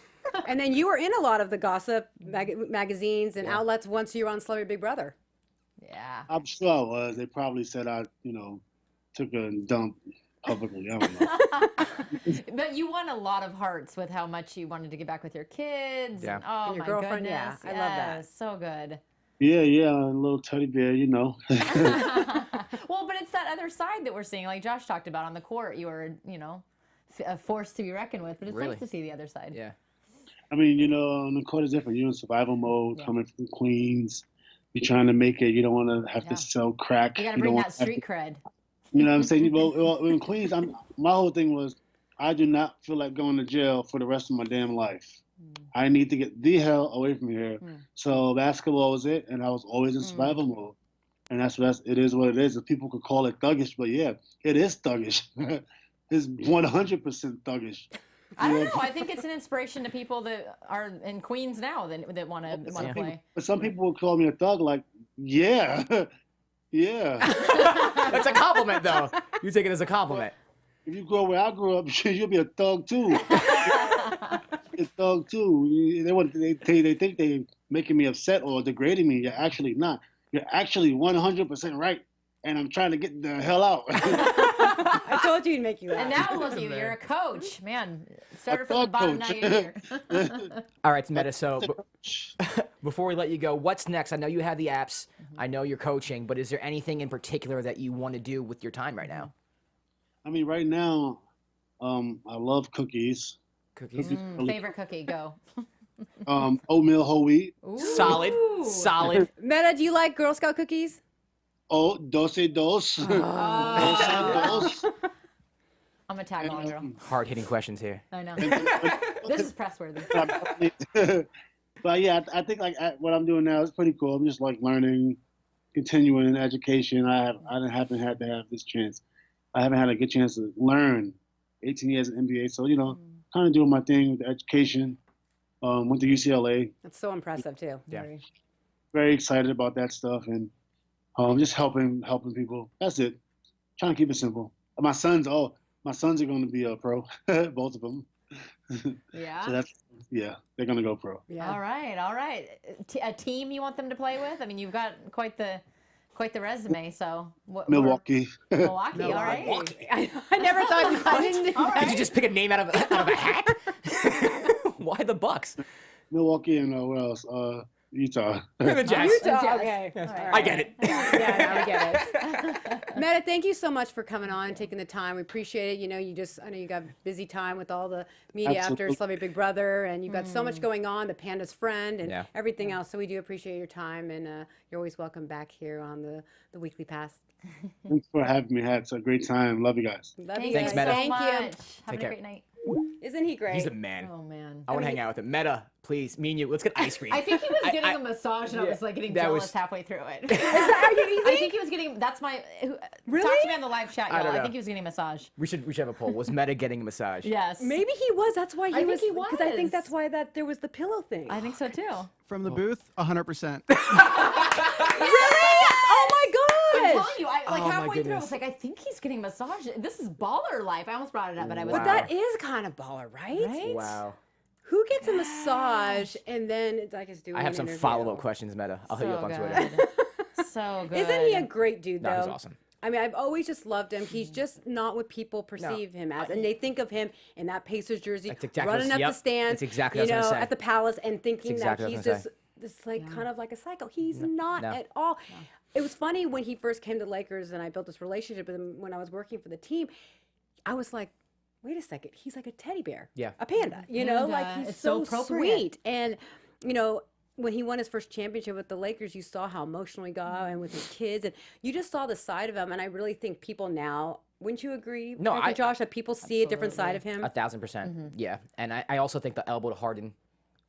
And then you were in a lot of the gossip magazines and outlets once you were on Celebrity Big Brother. Yeah. I'm sure I was. They probably said I, took a dump publicly. I don't know. But you won a lot of hearts with how much you wanted to get back with your kids. Yeah. And, oh, And your my girlfriend, goodness. yeah, I love that. Yes, so good. Yeah, a little teddy bear, Well, but it's that other side that we're seeing, like Josh talked about on the court. You were, a force to be reckoned with. But it's Really? nice to see the other side. Yeah. I mean, on the court is different. You're in survival mode, coming from Queens. You're trying to make it. You don't want to have to sell crack. You got to don't bring wanna that have street cred. You know what I'm saying? Well, in Queens, my whole thing was I do not feel like going to jail for the rest of my damn life. I need to get the hell away from here. So basketball was it, and I was always in survival mode. And it is what it is. If people could call it thuggish, but yeah, it is thuggish. It's 100% thuggish. I don't know. I think it's an inspiration to people that are in Queens now that want to play. But some people will call me a thug, like, yeah, yeah. That's a compliment, though. You take it as a compliment. If you grow where I grew up, you'll be a thug too. A thug too. They think they're making me upset or degrading me. You're actually not. You're actually 100% right, and I'm trying to get the hell out. I told you he'd make you laugh. And now look at you. You're a coach. Man, started from the bottom, now you're here. All right, Metta, so before we let you go, what's next? I know you have the apps. I know you're coaching, but is there anything in particular that you want to do with your time right now? I mean, right now, I love cookies. Cookies? Favorite cookie, go. Oatmeal whole wheat. Solid. Solid. Metta, do you like Girl Scout cookies? Oh, dos. Dos. I'm a tag along girl. Hard-hitting questions here. I know. This is press worthy. But yeah, I think like what I'm doing now is pretty cool. I'm just like learning, continuing education. I haven't had to have this chance. I haven't had a good chance to learn 18 years in NBA. So, kind of doing my thing with the education. Went to UCLA. That's so impressive too. Yeah. Very excited about that stuff and just helping people. That's it. Trying to keep it simple. My sons are going to be a pro, both of them. Yeah. So they're going to go pro. Yeah. All right. A team you want them to play with? I mean, you've got quite the resume. So Milwaukee. Milwaukee. All right. I never thought. I didn't. All Did right. you just pick a name out of a hat? Why the Bucks? Milwaukee and where else? Utah. The Jazz. Utah. Okay. All right. I get it. Yeah, now we get it. Metta, thank you so much for coming on and taking the time. We appreciate it. I know you got busy time with all the media after Absolutely. Celebrity Big Brother, and you've got so much going on, the Panda's Friend, and Yeah. everything else. So we do appreciate your time, and you're always welcome back here on the Weekly Pass. Thanks for having me. Had a great time. Love you guys. Love you Thanks, guys. Metta. Thank you. Have Take a care. great night. Isn't he great? He's the man. Oh man. I want to hang out with him. Metta, please, me and you, let's get ice cream. I think he was getting I- a massage, and I yeah, was like getting that jealous was- halfway through it. I I think he was getting. That's my. Really? Talk to me on the live chat, I y'all. don't I know. think he was getting a massage. We should have a poll. Was Metta getting a massage? Yes. Maybe he was. That's why I think he Because I think was. that's why there was the pillow thing. I think so too. From the booth, 100%. Really? Oh my I'm gosh! telling you, Oh, my halfway through, I goodness. was like, I think he's getting a massage. This is baller life. I almost brought it up, but I was. But that is kind of baller, right? Right? Wow. Who gets a massage and then it's like it's doing I have an some interview? follow-up questions, Metta. I'll hit you up on Twitter. So good. Isn't he a great dude, though? No, he's awesome. I mean, I've always just loved him. He's just not what people perceive him as, and they think of him in that Pacers jersey, That's exactly running up yep, the stands, that's exactly what I was gonna say. at the Palace, and thinking That's that exactly what I he's was gonna just this like kind of like a psycho. He's not no. at all. It was funny when he first came to Lakers, and I built this relationship with him when I was working for the team. I was like, wait a second, he's like a teddy bear, Yeah. a panda, like Panda. he's It's so so appropriate. sweet, and when he won his first championship with the Lakers, you saw how emotional he got, and with his kids, and you just saw the side of him. And I really think people now, wouldn't you agree, No, Eric and I- Josh, that people see a different side of him? 1,000%. Yeah. And I also think the elbow to Harden,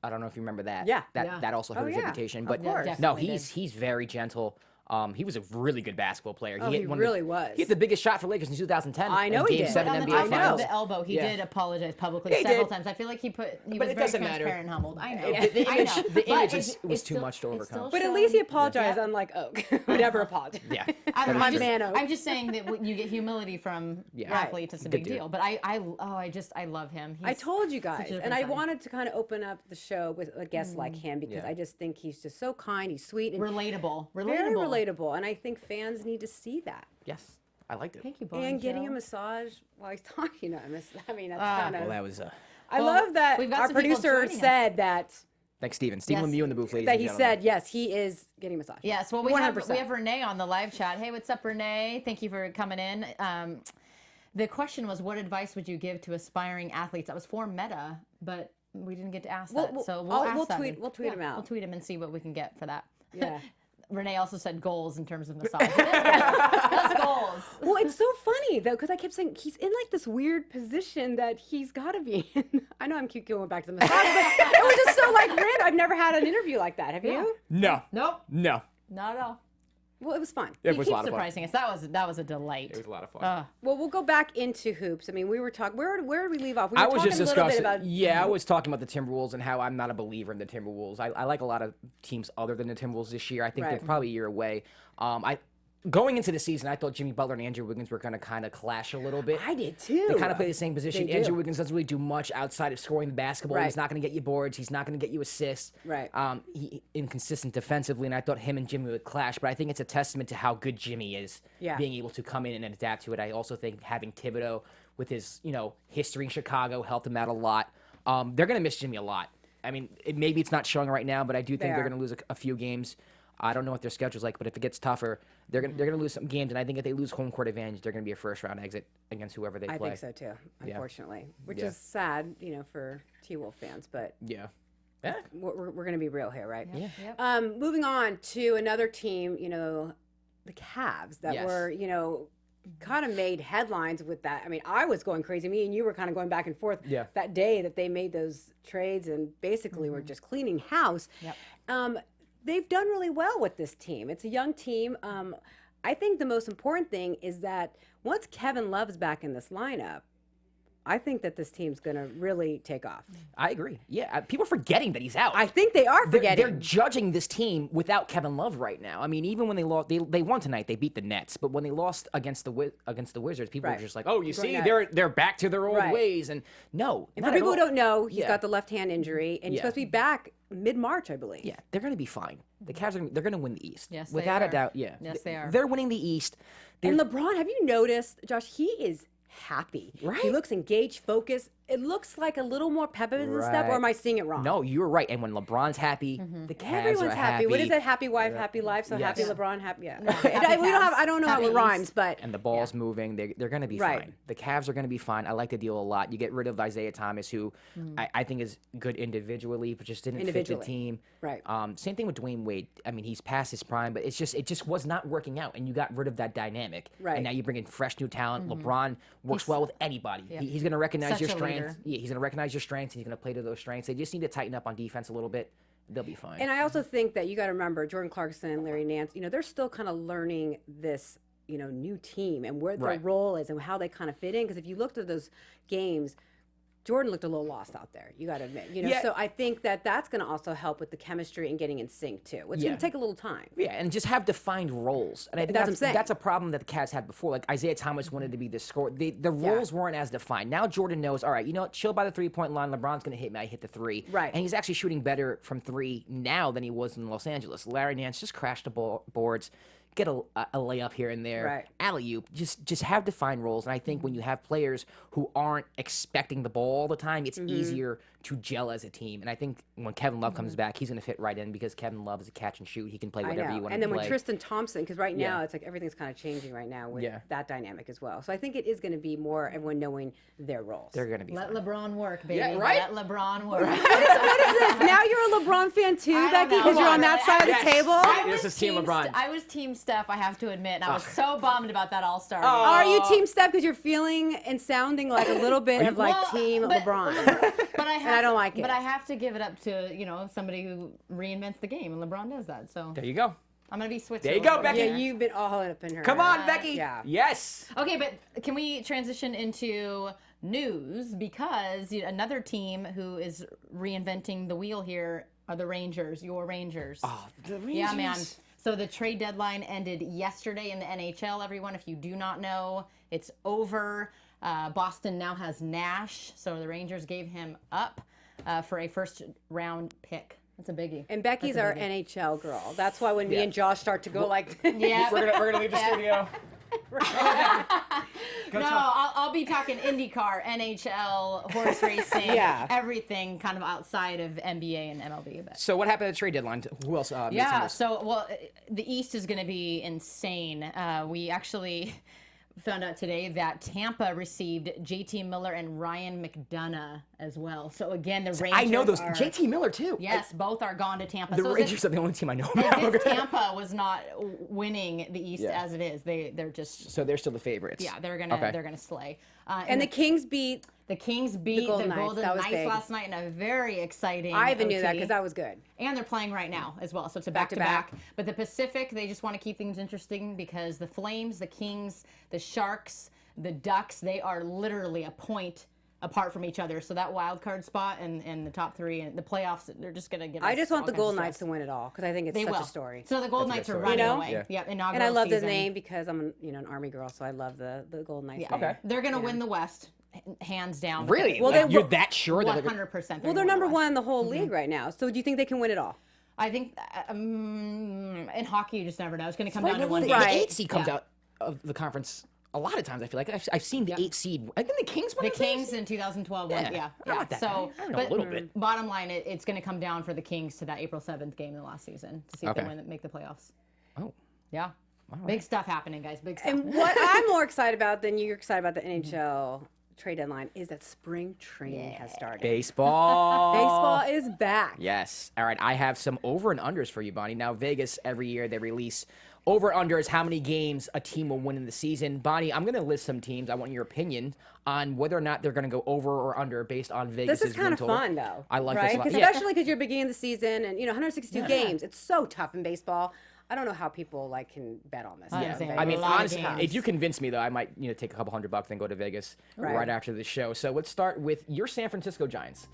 I don't know if you remember that. Yeah. That also hurt his yeah. reputation. Of But course. no, Definitely he's very gentle. He was a really good basketball player. Oh, he hit one really of the, was. He hit the biggest shot for Lakers in 2010. I know in he Game did. 7 on the NBA topic of Finals. the elbow, he Yeah. did apologize publicly Yeah, he several did. times. I feel like he was it very doesn't matter. transparent and humbled. I know. The I image- know. the But image it's was too still- much to it's still overcome. But at least he showing- apologized, unlike Oak, who never apologized. Yeah. I'm just, man, Oak. I'm just saying that when you get humility from Yeah. athletes, it's a Good big dude. deal. But I love him. I told you guys, different and I side. wanted to kind of open up the show with a guest like him because Yeah. I just think he's just so kind, he's sweet, and relatable. very relatable. And I think fans need to see that. Yes. I liked it. Thank you, Bonnie. And getting a Jill. massage while he's talking to him. I mean, that's Ah. kind of. Well, that was I Well, love that we've got our some people producer joining us. said that thanks, Steven. Steven Yes. Lemieux in the booth, ladies that and he gentlemen. said yes, he is getting a massage. Yes, well, we 100%. have Renee on the live chat. Hey, what's up, Renee? Thank you for coming in. The question was, what advice would you give to aspiring athletes? That was for Metta, but we didn't get to ask that. So we'll ask that. We'll tweet him out. We'll tweet him and see what we can get for that. Yeah. Renee also said goals in terms of massage. That's goals. Well, it's so funny though, because I kept saying he's in like this weird position that he's got to be in. I know I'm keep going back to the massage, but it was just so like random. I've never had an interview like that. Have you? No. Nope, No. not at all. Well, it was fun. It He was a keeps lot of fun. surprising us. That was a delight. It was a lot of fun. Well, we'll go back into hoops. I mean, we were talking. Where did we leave off? We were I was talking just a little bit discussing. about. Yeah, I was talking about the Timberwolves and how I'm not a believer in the Timberwolves. I like a lot of teams other than the Timberwolves this year. I think Right. they're probably a year away. Going into the season, I thought Jimmy Butler and Andrew Wiggins were going to kind of clash a little bit. I did too. They kind of play the same position. They do. Andrew Wiggins doesn't really do much outside of scoring the basketball. Right. He's not going to get you boards. He's not going to get you assists. Right. He inconsistent defensively, and I thought him and Jimmy would clash. But I think it's a testament to how good Jimmy is, Yeah. being able to come in and adapt to it. I also think having Thibodeau with his history in Chicago helped him out a lot. They're going to miss Jimmy a lot. I mean, maybe it's not showing right now, but I do think they're are. going to lose a few games. I don't know what their schedule's like, but if it gets tougher, they're gonna lose some games. And I think if they lose home court advantage, they're gonna be a first round exit against whoever they I play. think so too. Unfortunately, which Yeah. is sad, for T-Wolf fans. But Yeah. Yeah. We're going to be real here, right? Yeah. Yep. Moving on to another team, the Cavs that Yes. were, kind of made headlines with that. I mean, I was going crazy. Me and you were kind of going back and forth that day that they made those trades and basically were just cleaning house. Yep. They've done really well with this team. It's a young team. I think the most important thing is that once Kevin Love's back in this lineup, I think that this team's going to really take off. I agree. Yeah, people are forgetting that he's out. I think they are forgetting. They're judging this team without Kevin Love right now. I mean, even when they lost, they won tonight. They beat the Nets, but when they lost against the Wizards, people were just like, "Oh, you see, they're back to their old ways." And no, and for people who don't know, he's got the left hand injury, and he's Yeah. supposed to be back mid-March, I believe. Yeah, they're going to be fine. The Cavs they're going to win the East. Yes, without they a are. doubt. Yeah, Yes, they are. They're winning the East. And LeBron, have you noticed, Josh? He is happy. Right. He looks engaged, focused. It looks like a little more peppered and stuff, or am I seeing it wrong? No, you're right. And when LeBron's happy, the Cavs Everyone's are happy. What is it? Happy wife, happy life. So Yes. happy LeBron, happy. Yeah. happy we don't have. Cavs, I don't know how happy it East. rhymes, but And the ball's moving. They're going to be Right. fine. The Cavs are going to be fine. I like the deal a lot. You get rid of Isaiah Thomas, who I think is good individually, but just didn't fit the team. Right. Same thing with Dwayne Wade. I mean, he's past his prime, but it just was not working out, and you got rid of that dynamic. Right. And now you bring in fresh new talent. LeBron works well with anybody. He's going to recognize Such your a strengths. leader. Yeah, he's going to recognize your strengths, and he's going to play to those strengths. They just need to tighten up on defense a little bit. They'll be fine. And I also think that you got to remember Jordan Clarkson, Larry Nance. They're still kind of learning this, new team and where their Right. role is and how they kind of fit in. Because if you looked at those games, Jordan looked a little lost out there. You got to admit, Yeah. So I think that that's going to also help with the chemistry and getting in sync too. It's going to take a little time. Yeah, and just have defined roles. And I think That's what I'm saying. that's a problem that the Cavs had before. Like Isaiah Thomas wanted to be the scorer. The roles weren't as defined. Now Jordan knows, all right, chill by the 3-point line. LeBron's going to hit me. I hit the three. Right. And he's actually shooting better from three now than he was in Los Angeles. Larry Nance just crashed the boards. Get a layup here and there, Right. alley-oop. Just have defined roles, and I think when you have players who aren't expecting the ball all the time, it's easier to gel as a team. And I think when Kevin Love comes back, he's going to fit right in because Kevin Love is a catch and shoot. He can play I whatever know. you want And him then to when play. Tristan Thompson, because right now Yeah. it's like everything's kind of changing right now with Yeah. that dynamic as well. So I think it is going to be more everyone knowing their roles. They're going to be Let fine. LeBron work, baby. Yeah, right? Let LeBron work. What is this? Now you're a LeBron fan too, I don't Becky, know. because you're on that I- side of Yes. the table. I This was is Team LeBron. I was Team Steph, I have to admit, and I was so bummed about that All-Star. Are you Team Steph because you're feeling and sounding like a little bit of like Well, Team but- LeBron? But I have I don't like it. But I have to give it up to somebody who reinvents the game, and LeBron does that. So There you go. I'm gonna be Switzerland. There you go, over Becky. Yeah, here. you've been all up in her. Come on, Becky. Yeah. Yes. Okay, but can we transition into news, because another team who is reinventing the wheel here are the Rangers. Your Rangers. Oh, the Rangers. Yeah, man. So the trade deadline ended yesterday in the NHL, everyone. If you do not know, it's over. Boston now has Nash, so the Rangers gave him up for a first-round pick. That's a biggie. And Becky's That's a our biggie. NHL girl. That's why when me and Josh start to go like, Yeah. We're gonna leave the studio. No, I'll be talking IndyCar, NHL, horse racing, Yeah. everything kind of outside of NBA and MLB. But. So what happened at the trade deadline? Who else? Made some Yeah, moves? so, the East is going to be insane. We actually found out today that Tampa received JT Miller and Ryan McDonough as well. So, again, the Rangers I know those. are, JT Miller too. Yes, both are gone to Tampa. The So as Rangers if- are the only team I know as about. if Tampa was not winning the East Yeah. as it is. They're just... So they're still the favorites. Yeah, they're gonna slay. and the Kings beat. The Kings beat the Golden Golden, Knights. That was Knights big. last night in a very exciting I even knew that OT. because that was good. And they're playing right now as well. So it's a Back-to-back. back-to-back. But the Pacific, they just want to keep things interesting because the Flames, the Kings, the Sharks, the Ducks, they are literally a point apart from each other. So that wild card spot and the top three and the playoffs, they're just going to give us I just want all the kinds of Golden stress. Knights to win it all because I think it's They such will. a story. So the Golden That's Knights a are good running story. away. Yeah. Yep, inaugural And I love season. the name because I'm an Army girl, so I love the Golden Knights Yeah. name. Okay. They're going to win the West, hands down. Really? Well, Like, they you're were- that sure that they're 100%. Well, they're number one in the whole league right now. So do you think they can win it all? I think in hockey, you just never know. It's going to come Right, down to well, one the game. Right. 8 seed comes Yeah. out of the conference a lot of times. I feel like I've seen the 8 seed. I think the Kings won. The Kings in 2012 won. Yeah. Yeah. I'm not that So, bad. I know a little bit. Bottom line, it's going to come down for the Kings to that April 7th game in the last season to see if Okay. they make the playoffs. Oh. Yeah. Big stuff happening, guys. Big stuff. And what I'm more excited about than you're excited about the NHL trade deadline is that spring training has started. Baseball. Baseball is back. Yes. All right. I have some over and unders for you, Bonnie. Now, Vegas, every year they release over and unders how many games a team will win in the season. Bonnie, I'm going to list some teams. I want your opinion on whether or not they're going to go over or under based on Vegas' This is kind of fun, though. I like right? this a lot. Especially because you're beginning the season and, 162 Yeah. games. It's so tough in baseball. I don't know how people can bet on this. Yeah. I mean, A lot of honestly, games. if you convince me, though, I might take a couple $100 and go to Vegas right after the show. So let's start with your San Francisco Giants.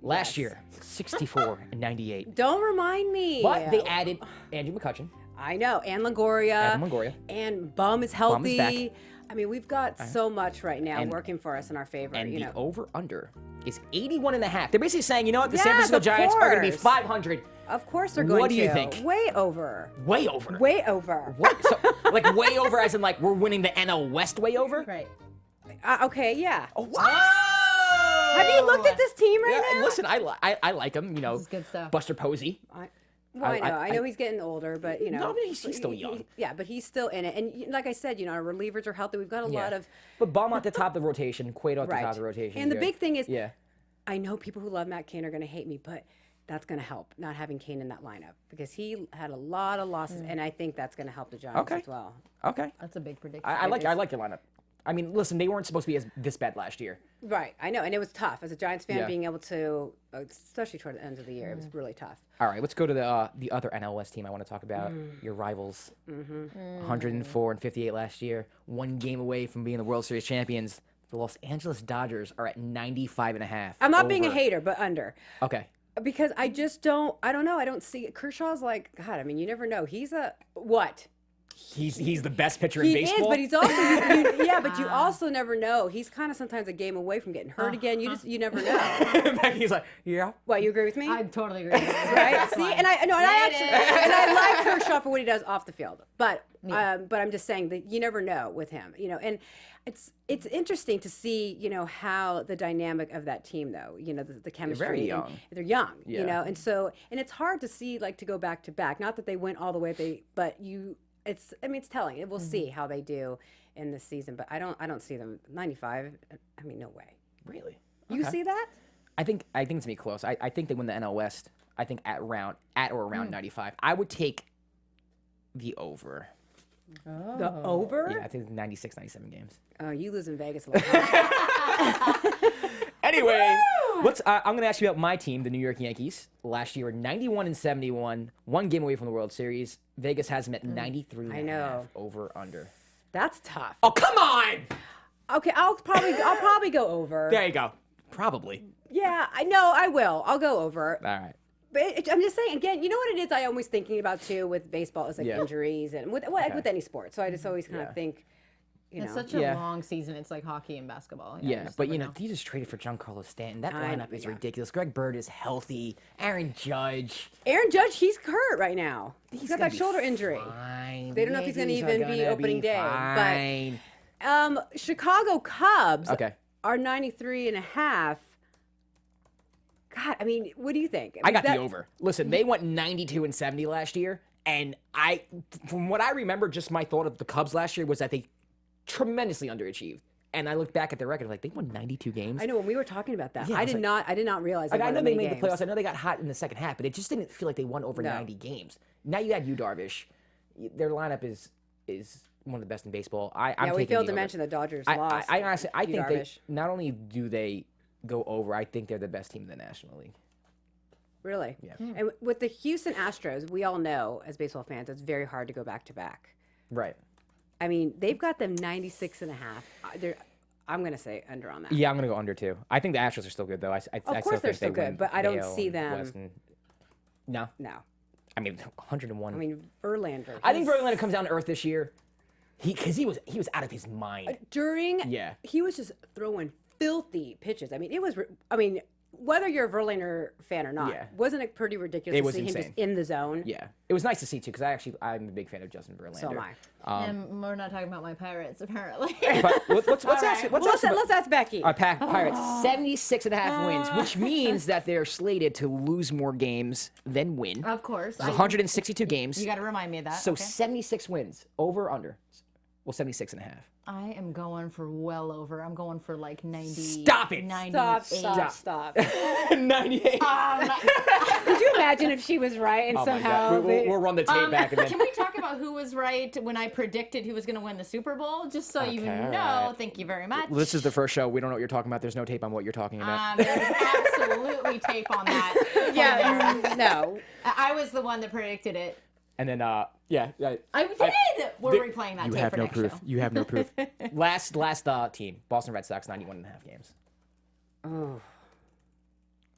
Last year, 64-98. Don't remind me. But they added Andrew McCutchen. I know. And Longoria. And Bum is healthy. Bum is back. I mean, we've got so much right now And- working for us in our favor. And you the know. over-under is 81.5. They're basically saying, you know what? The San Yes, Francisco of Giants are going to be course. 500. Of course they're going to. What do you think? Way over. Way over. Way over. What? So, like way over as in like we're winning the NL West way over? Right. Okay, yeah. Oh, wow. Have you looked at this team right Yeah, now? listen, I like him, This is good stuff. Buster Posey. I know he's getting older, but No, but he's still young. Yeah, but he's still in it. And like I said, our relievers are healthy. We've got a lot of But Baum at the top of the rotation, Cueto at the right. top of the rotation. And the Good. big thing is, yeah. I know people who love Matt Cain are going to hate me, but that's going to help not having Cain in that lineup because he had a lot of losses, and I think that's going to help the Giants as well. Okay. That's a big prediction. I like your lineup. I mean, listen, they weren't supposed to be this bad last year. Right, I know, and it was tough as a Giants fan Yeah. being able to, especially toward the end of the year, it was really tough. All right, let's go to the other NL West team I want to talk about. Your rivals, 104-58 last year, 1 game away from being the World Series champions. The Los Angeles Dodgers are at 95.5. I'm not being a over. hater, but under. Okay. Because I just don't, I don't know, I don't see, Kershaw's like, God, I mean, you never know. He's a, what? He's the best pitcher in He baseball. is, but he's also, yeah, but you also never know. He's kind of sometimes a game away from getting hurt again. You never know. Becky's like, yeah. What, you agree with me? I totally agree with you. Right? See, and I like Kershaw for what he does off the field, but I'm just saying that you never know with him, and it's interesting to see, how the dynamic of that team, though, the chemistry. very young. And they're young, Yeah. and so, and it's hard to see to go back to back. Not that they went all the way, but it's telling. We'll see how they do in this season, but I don't see them 95. I mean, no way. Really? You Okay. see that? I think it's gonna be close. I think they win the NL West. I think at or around 95. I would take the over. The over? Yeah, I think 96, 97 games. Oh, you lose in Vegas a lot. Anyway, I'm gonna ask you about my team, the New York Yankees. Last year, 91-71, 1 game away from the World Series. Vegas has them at 93. I know. Over under. That's tough. Oh, come on! Okay, I'll probably go over. There you go. Probably. Yeah, I know I will. I'll go over. All right. But I'm just saying again. You know what it is? I'm always thinking about too with baseball is Yeah. injuries and with any sport. So I just always kind of think, It's such a Yeah. long season. It's like hockey and basketball. Yeah, just but never know. you just traded for Giancarlo Stanton. That I- lineup is yeah. ridiculous. Greg Bird is healthy. Aaron Judge. Aaron Judge, he's hurt right now. He's got gonna that be shoulder injury. Fine. They don't know if he's gonna Yankees are even be gonna opening day, but- Fine. Chicago Cubs Okay. are 93.5. God, I mean, what do you think? I got That- the over. Listen, they went 92-70 last year, and from what I remember, just my thought of the Cubs last year was that they tremendously underachieved. And I looked back at their record, like they won 92 games. I know when we were talking about that, Yeah, I I was did not realize. Like, I won know that they many made the games. playoffs. I know they got hot in the second half, but it just didn't feel like they won over 90 games. Now you had Yu Darvish. Their lineup is one of the best in baseball. I'm Yeah, we taking failed the to over. mention the Dodgers I lost. honestly, I Yu think Darvish. not only do they go over, I think they're the best team in the National League. Really? Yeah. And with the Houston Astros, we all know as baseball fans, it's very hard to go back to back. Right. I mean, they've got them 96.5. I'm going to say under on that. Yeah, I'm gonna go under too. I think the Astros are still good though. I course they're still they good, win but I don't AL see and them- West and- No, No. I mean 101. I mean, Verlander. I think Verlander comes down to earth this year. Because he was out of his mind. During, he was just throwing filthy pitches. I mean, whether you're a Verlander fan or not, Yeah. wasn't it pretty ridiculous It to was see him insane. just in the zone? Yeah, it was nice to see too. Because I'm a big fan of Justin Verlander. So am I. And we're not talking about my Pirates, apparently. But let's ask. Well, let's ask Becky. Pirates 76.5 wins, which means that they're slated to lose more games than win. Of course. There's 162 games. You got to remind me of that. So okay. 76 wins, over or under? Well, 76.5. I am going for well over. I'm going for like 90. Stop it. 98. Stop. 98. Could you imagine if she was right and Oh my somehow God. We'll run the tape back and then. Can we talk about who was right when I predicted who was going to win the Super Bowl? Just so you Okay, all know. right. Thank you very much. This is the first show. We don't know what you're talking about. There's no tape on what you're talking about. There's absolutely tape on that. Yeah, no. I was the one that predicted it. And then, I did. We're replaying that you tape have for no next proof. show. You have no proof. last team, Boston Red Sox, 91.5 games. Oh,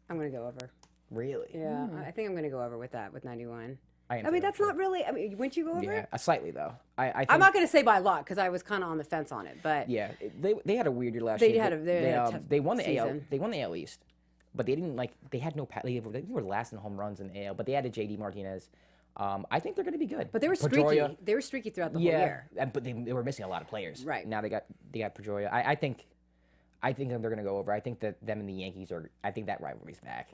I'm gonna go over. Really? Yeah, I think I'm gonna go over with that with 91. I mean, that's not really. I mean, wouldn't you go over? Yeah, slightly though. I think, I'm not gonna say by a lot because I was kind of on the fence on it, but Yeah, they had a weird year last They year. had a tough they won the AL. season. They won the AL East, but they didn't they had no. They were last in home runs in the AL, but they had a JD Martinez. I think they're going to be good. But they were streaky. Pedroia, They were streaky throughout the whole yeah, year. but they were missing a lot of players. Right. Now they got Pedroia. I think they're going to go over. I think that them and the Yankees are. I think that rivalry's back.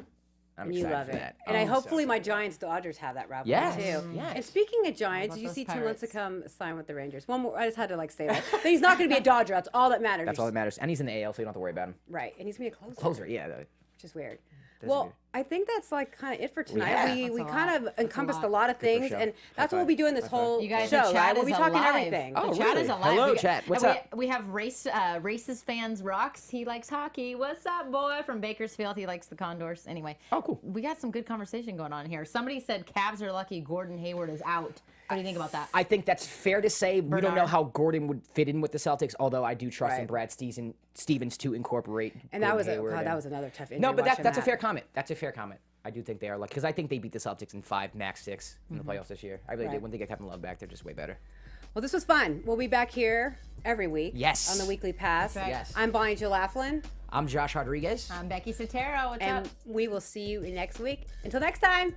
I'm And you excited love for it. that. And Oh, I I'm so hopefully my excited. Giants Dodgers have that rivalry Yes, too. yes. And speaking of Giants, How did you about see those Tim Pirates? Lincecum sign with the Rangers? One more. I just had to say that. But he's not going to be a Dodger. That's all that matters. That's all that matters. And he's in the AL, so you don't have to worry about him. Right. And he's going to be a closer. Closer, yeah. Which is weird. That's Well, weird. I think that's kind of it for tonight. Yeah. We That's a kind lot. of That's a encompassed lot. a lot of Good for things, show. and High that's what we'll five. be doing this High five. whole You guys, show, the right? chat We'll is be talking alive. everything. Oh, The chat really? is alive. Hello, We- chat. What's and up? We have racist fans. Rocks. He likes hockey. What's up, boy? From Bakersfield. He likes the Condors. Anyway. Oh, cool. We got some good conversation going on here. Somebody said Cavs are lucky Gordon Hayward is out. What do you think about that? I think that's fair to say. We don't know Bernard. how Gordon would fit in with the Celtics, although I do trust in Right. Brad Stevens to incorporate. And that Gordon was Hayward that and- was another tough injury. No, but watching that's a that. fair comment. That's a fair comment. I do think they are lucky because I think they beat the Celtics in 5, max 6 in the playoffs this year. I really Right. did. When they get Kevin Love back, they're just way better. Well, this was fun. We'll be back here every week. Yes. On the Weekly Pass. That's right. Yes. I'm Bonnie Jill Laflin, I'm Josh Rodriguez. I'm Becky Sattero. What's and up? we will see you next week. Until next time.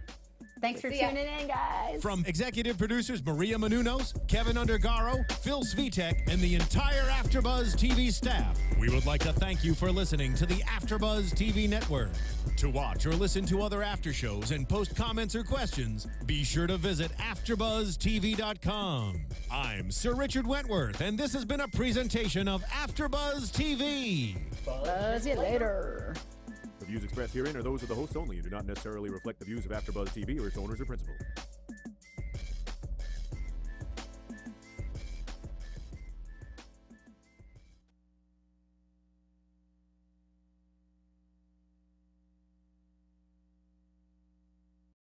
Thanks for See ya. tuning in, guys. From executive producers Maria Menounos, Kevin Undergaro, Phil Svitek, and the entire AfterBuzz TV staff, we would like to thank you for listening to the AfterBuzz TV network. To watch or listen to other after shows and post comments or questions, be sure to visit AfterBuzzTV.com. I'm Sir Richard Wentworth, and this has been a presentation of AfterBuzz TV. Buzz you later. The views expressed herein are those of the hosts only and do not necessarily reflect the views of AfterBuzz TV or its owners or principals.